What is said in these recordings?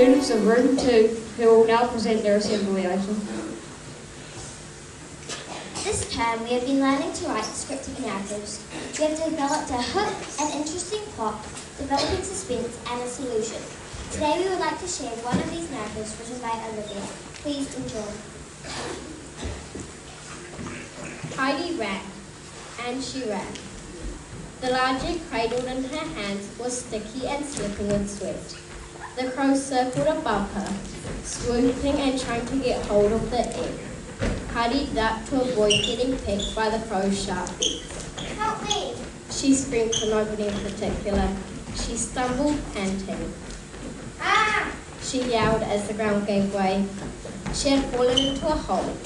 students of Room 2 who will now present their assembly item. This term we have been learning to write descriptive narratives. We have developed a hook, an interesting plot, developing suspense and a solution. Today we would like to share one of these narratives written by Olivia. Please enjoy. Heidi ran, and she ran. The larger cradled in her hands was sticky and slipping with sweat. The crow circled above her, swooping and trying to get hold of the egg. Heidi ducked to avoid getting picked by the crow's sharp beak. Help me! She screamed for nobody in particular. She stumbled, panting. Ah! She yelled as the ground gave way. She had fallen into a hole.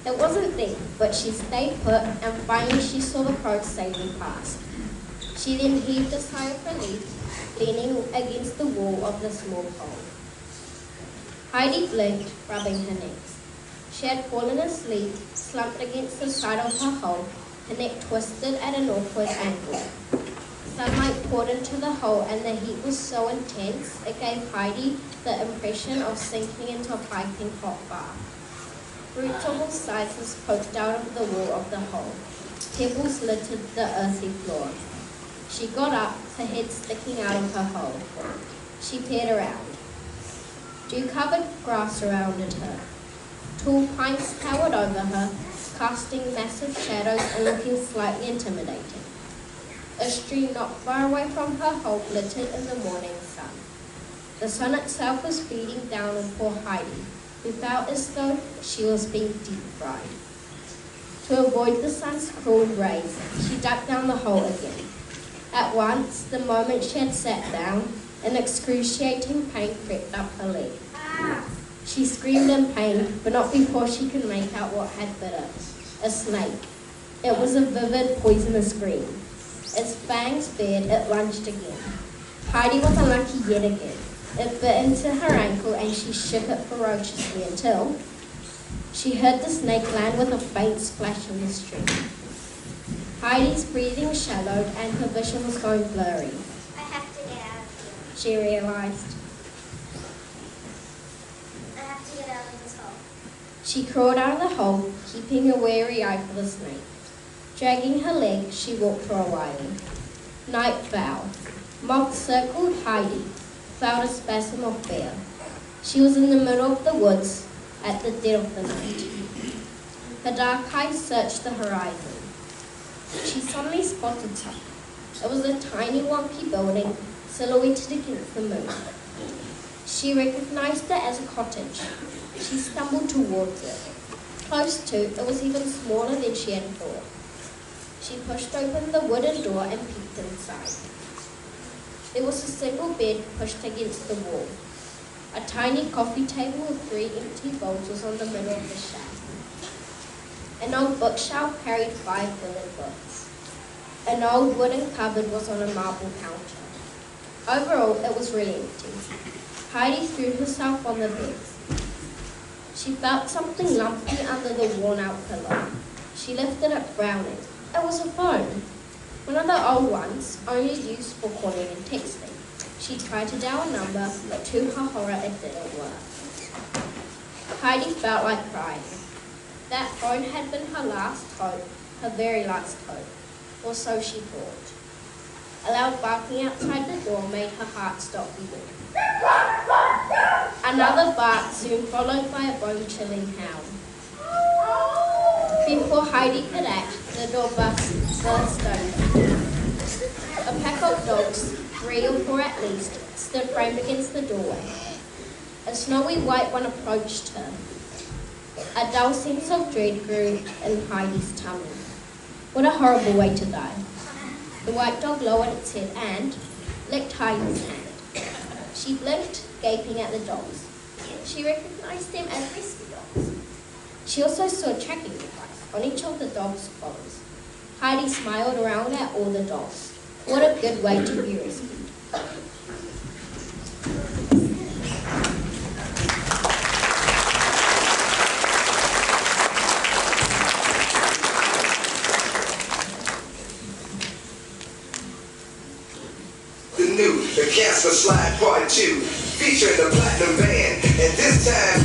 It wasn't deep, but she stayed put, and finally she saw the crow sailing past. She then heaved a sigh of relief, leaning against the wall of the small pond. Heidi blinked, rubbing her neck. She had fallen asleep, slumped against the side of her hole, her neck twisted at an awkward angle. Sunlight poured into the hole, and the heat was so intense it gave Heidi the impression of sinking into a piping hot bath. Roots of all sizes poked out of the wall of the hole. Pebbles littered the earthy floor. She got up, her head sticking out of her hole. She peered around. Dew-covered grass surrounded her. Tall pines towered over her, casting massive shadows and looking slightly intimidating. A stream not far away from her hole glittered in the morning sun. The sun itself was beating down on poor Heidi, who felt as though she was being deep-fried. To avoid the sun's cruel rays, she ducked down the hole again. At once, the moment she had sat down, an excruciating pain crept up her leg. Ah! She screamed in pain, but not before she could make out what had bit her. A snake. It was a vivid, poisonous green. Its fangs bared, it lunged again. Heidi was unlucky yet again. It bit into her ankle and she shook it ferociously until she heard the snake land with a faint splash in the stream. Heidi's breathing shallowed and her vision was going blurry. I have to get out of here. She realized. I have to get out of this hole. She crawled out of the hole, keeping a wary eye for the snake. Dragging her leg, she walked for a while. Night fell. Moths circled Heidi, felt a spasm of fear. She was in the middle of the woods at the dead of the night. Her dark eyes searched the horizon. She suddenly spotted something. It was a tiny, wonky building silhouetted against the moon. She recognized it as a cottage. She stumbled towards it. Close to, it was even smaller than she had thought. She pushed open the wooden door and peeked inside. There was a single bed pushed against the wall. A tiny coffee table with 3 empty bowls was on the middle of the shack. An old bookshelf carried 5 filled books. An old wooden cupboard was on a marble counter. Overall, it was really empty. Heidi threw herself on the bed. She felt something lumpy under the worn-out pillow. She lifted it, frowning. It was a phone. One of the old ones, only used for calling and texting. She tried to dial a number, but to her horror, it didn't work. Heidi felt like crying. That phone had been her last hope, her very last hope, or so she thought. A loud barking outside the door made her heart stop beating. Another bark, soon followed by a bone-chilling howl. Before Heidi could act, the door burst open. A pack of dogs, 3 or 4 at least, stood framed against the doorway. A snowy white one approached her. A dull sense of dread grew in Heidi's tummy. What a horrible way to die. The white dog lowered its head and licked Heidi's hand. She blinked, gaping at the dogs. She recognized them as rescue dogs. She also saw a tracking device on each of the dogs' bones. Heidi smiled around at all the dogs. What a good way to be rescued. The new, the Casper Slide Part 2. featuring the Platinum Band. And this time,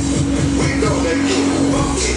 we're gonna get funky.